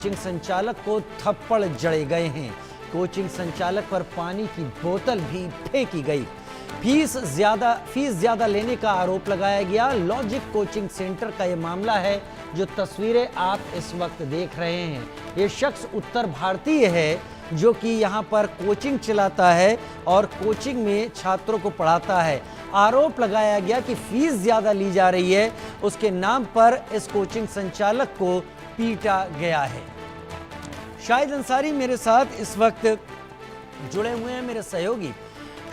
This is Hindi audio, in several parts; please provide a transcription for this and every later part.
कोचिंग संचालक को थप्पड़ जड़े गए हैं। कोचिंग संचालक पर पानी की बोतल भी फेंकी गई। फीस ज्यादा लेने का आरोप लगाया गया। लॉजिक कोचिंग सेंटर का यह मामला है। जो तस्वीरें आप इस वक्त देख रहे हैं, ये शख्स उत्तर भारतीय है जो कि यहाँ पर कोचिंग चलाता है और कोचिंग में छात्रों को पढ़ाता है। आरोप लगाया गया कि फीस ज्यादा ली जा रही है। उसके नाम पर इस कोचिंग संचालक को पीटा गया है। शाहिद अंसारी मेरे साथ इस वक्त जुड़े हुए हैं, मेरे सहयोगी।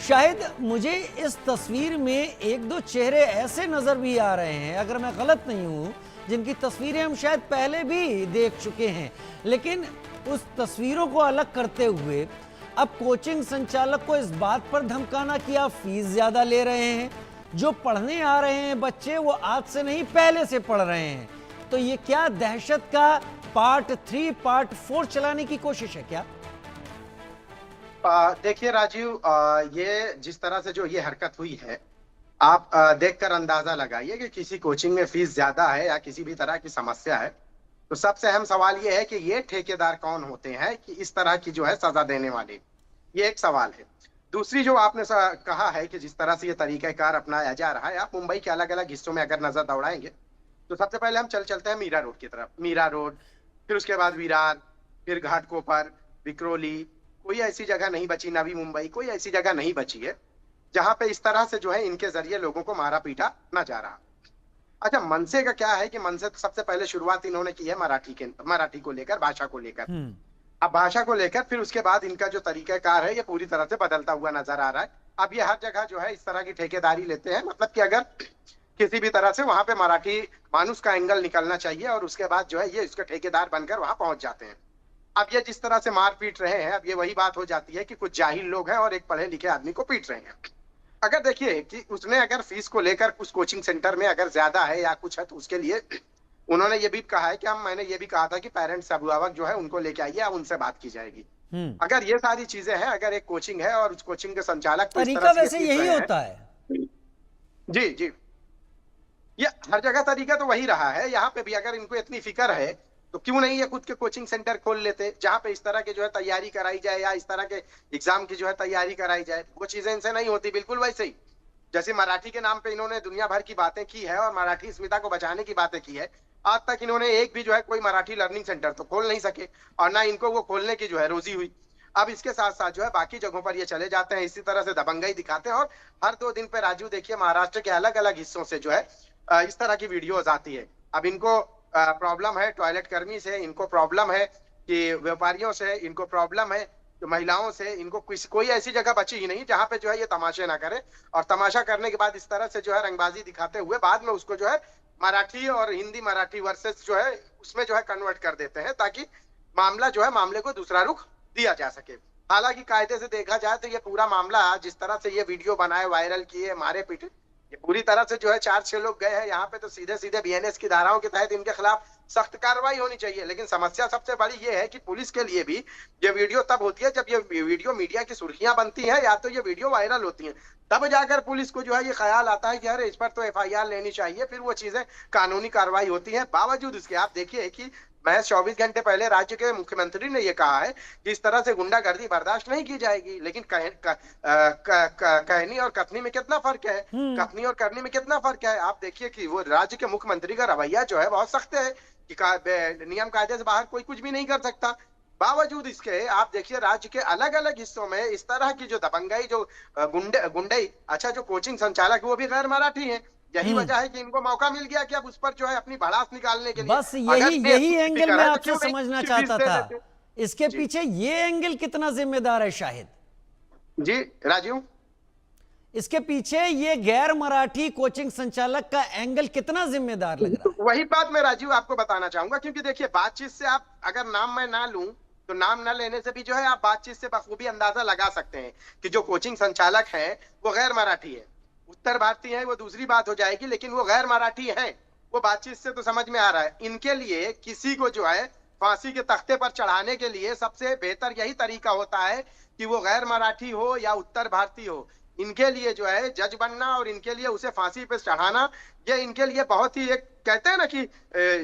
शायद मुझे इस तस्वीर में एक दो चेहरे ऐसे नजर भी आ रहे हैं, अगर मैं गलत नहीं हूं, जिनकी तस्वीरें हम शायद पहले भी देख चुके हैं, लेकिन उस तस्वीरों को अलग करते हुए अब कोचिंग संचालक को इस बात पर धमकाना कि आप फीस ज्यादा ले रहे हैं। जो पढ़ने आ रहे हैं बच्चे वो आज से नहीं पहले से पढ़ रहे हैं। तो ये क्या दहशत का पार्ट 3 पार्ट 4 चलाने की कोशिश है क्या? देखिए राजीव, ये जिस तरह से जो ये हरकत हुई है, आप देखकर अंदाजा लगाइए कि किसी कोचिंग में फीस ज्यादा है या किसी भी तरह की समस्या है। तो सबसे अहम सवाल ये है कि ये ठेकेदार कौन होते हैं कि इस तरह की जो है सजा देने वाले, ये एक सवाल है। दूसरी जो आपने कहा है कि जिस तरह से ये तरीकाकार अपनाया जा रहा है, आप मुंबई के अलग अलग हिस्सों में अगर नजर दौड़ाएंगे तो सबसे पहले हम चलते हैं मीरा रोड की तरफ। मीरा रोड, फिर उसके बाद विरार, फिर घाटकोपर, विक्रोली, कोई ऐसी जगह नहीं बची, नवी मुंबई, कोई ऐसी जगह नहीं बची है जहां पे इस तरह से जो है इनके जरिए लोगों को मारा पीटा ना जा रहा। अच्छा, मनसे का क्या है कि मनसे तो सबसे पहले शुरुआत इन्होंने की है मराठी को लेकर, भाषा को लेकर। अब भाषा को लेकर फिर उसके बाद इनका जो तरीकाकार है ये पूरी तरह से बदलता हुआ नजर आ रहा है। अब ये हर जगह जो है इस तरह की ठेकेदारी लेते हैं, मतलब कि अगर किसी भी तरह से वहां पे मराठी मानुस का एंगल निकलना चाहिए और उसके बाद जो है ये इसके ठेकेदार बनकर वहां पहुंच जाते हैं। अब ये जिस तरह से मार पीट रहे हैं, अब ये वही बात हो जाती है कि कुछ जाहिल लोग हैं और एक पढ़े लिखे आदमी को पीट रहे हैं। अगर देखिए कि उसने अगर फीस को लेकर उस कोचिंग सेंटर में अगर ज्यादा है या कुछ है तो उसके लिए उन्होंने ये भी कहा है कि मैंने ये भी कहा था कि पेरेंट्स अभिभावक जो है उनको लेके आइए, अब उनसे बात की जाएगी। अगर ये सारी चीजें हैं, अगर एक कोचिंग है और उस कोचिंग के संचालक तरीका वैसे यही होता है। जी जी, ये हर जगह तरीका तो वही रहा है। यहाँ पे भी अगर इनको इतनी फिक्र है तो क्यों नहीं ये खुद के कोचिंग सेंटर खोल लेते जहां पे इस तरह के जो है तैयारी कराई जाए या इस तरह के एग्जाम की जो है तैयारी कराई जाए। वो चीजें इनसे नहीं होती। बिल्कुल वैसे ही जैसे मराठी के नाम पे इन्होंने दुनिया भर की बातें की है और मराठी अस्मिता को बचाने की बातें की है, आज तक इन्होंने एक भी जो है कोई मराठी लर्निंग सेंटर तो खोल नहीं सके और ना इनको वो खोलने की जो है रोजी हुई। अब इसके साथ साथ जो है बाकी जगहों पर ये चले जाते हैं, इसी तरह से दबंगई दिखाते हैं और हर 2 दिन पे राजू देखिए महाराष्ट्र के अलग अलग हिस्सों से जो है इस तरह की वीडियोज आती है। अब इनको प्रॉब्लम है टॉयलेट कर्मी से, इनको प्रॉब्लम है कि व्यापारियों से, इनको प्रॉब्लम है जो महिलाओं से। इनको कोई ऐसी जगह बची ही नहीं जहां पे जो है ये तमाशे ना करे और तमाशा करने के बाद इस तरह से जो है रंगबाजी दिखाते हुए बाद में उसको जो है मराठी और हिंदी मराठी वर्सेस जो है उसमें जो है कन्वर्ट कर देते हैं ताकि मामले को दूसरा रुख दिया जा सके। हालांकि कायदे से देखा जाए तो ये पूरा मामला जिस तरह से ये वीडियो बनाए, वायरल किए, मारे पीटे, ये पूरी तरह से जो है 4-6 लोग गए हैं यहाँ पे तो सीधे सीधे बीएनएस की धाराओं के तहत इनके खिलाफ सख्त कार्रवाई होनी चाहिए। लेकिन समस्या सबसे बड़ी ये है कि पुलिस के लिए भी ये वीडियो तब होती है जब ये वीडियो मीडिया की सुर्खियां बनती है या तो ये वीडियो वायरल होती है, तब जाकर पुलिस को जो है ये ख्याल आता है कि अरे इस पर तो एफआईआर लेनी चाहिए, फिर वो चीजें कानूनी कार्रवाई होती है। बावजूद इसके आप देखिए कि महज 24 घंटे पहले राज्य के मुख्यमंत्री ने यह कहा है कि इस तरह से गुंडागर्दी बर्दाश्त नहीं की जाएगी। लेकिन कहनी और कथनी में कितना फर्क है, कथनी और करनी में कितना फर्क है। आप देखिए कि वो राज्य के मुख्यमंत्री का रवैया जो है बहुत सख्त है कि नियम कायदे से बाहर कोई कुछ भी नहीं कर सकता। बावजूद इसके आप देखिए राज्य के अलग अलग हिस्सों में इस तरह की जो दबंगाई, जो गुंडई, अच्छा जो कोचिंग संचालक वो भी गैर मराठी है। यही वजह है कि इनको मौका मिल गया कि अब उस पर जो है अपनी भड़ास निकालने के लिए बस यही एंगल मैं आपसे समझना चाहता था। इसके पीछे ये एंगल कितना जिम्मेदार है शाहिद? जी राजीव, इसके पीछे ये गैर मराठी कोचिंग संचालक का एंगल कितना जिम्मेदार लग रहा है? वही बात मैं राजीव आपको बताना चाहूंगा, क्योंकि देखिए बातचीत से आप अगर नाम मैं ना लूं तो नाम ना लेने से भी जो है आप बातचीत से बखूबी अंदाजा लगा सकते हैं कि जो कोचिंग संचालक है वो गैर मराठी है। उत्तर भारतीय है वो दूसरी बात हो जाएगी, लेकिन वो गैर मराठी है, वो बातचीत से तो समझ में आ रहा है। इनके लिए किसी को जो है फांसी के तख्ते पर चढ़ाने के लिए सबसे बेहतर यही तरीका होता है कि वो गैर मराठी हो या उत्तर भारतीय हो। इनके लिए जो है जज बनना और इनके लिए उसे फांसी पे चढ़ाना, ये इनके लिए बहुत ही एक कहते हैं ना कि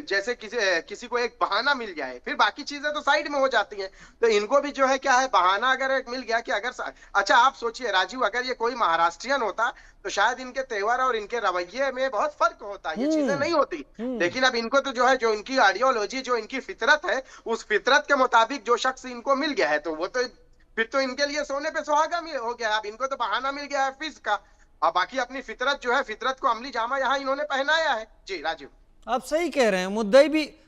जैसे किसी को एक बहाना मिल जाए, फिर बाकी चीजें तो साइड में हो जाती हैं। तो इनको भी जो है क्या है, बहाना अगर एक मिल गया कि अच्छा आप सोचिए राजीव, अगर ये कोई महाराष्ट्रियन होता तो शायद इनके तेवर और इनके रवैये में बहुत फर्क होता, ये चीजें नहीं होती। लेकिन अब इनको तो जो है, जो इनकी आइडियोलॉजी, जो इनकी फितरत है, उस फितरत के मुताबिक जो शख्स इनको मिल गया है, तो वो तो फिर तो इनके लिए सोने पे सुहागा हो गया। अब इनको तो बहाना मिल गया है फीस का, और बाकी अपनी फितरत जो है, फितरत को अमली जामा यहाँ इन्होंने पहनाया है। जी राजीव, आप सही कह रहे हैं,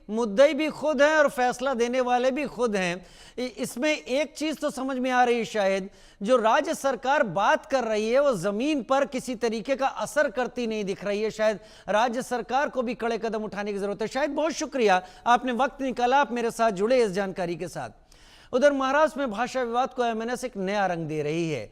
मुद्दई भी खुद हैं और फैसला देने वाले भी खुद हैं। इसमें एक चीज तो समझ में आ रही है, शायद जो राज्य सरकार बात कर रही है वो जमीन पर किसी तरीके का असर करती नहीं दिख रही है। शायद राज्य सरकार को भी कड़े कदम उठाने की जरूरत है। शायद बहुत शुक्रिया, आपने वक्त निकाला, आप मेरे साथ जुड़े इस जानकारी के साथ। उधर महाराष्ट्र में भाषा विवाद को एमएनएस एक नया रंग दे रही है।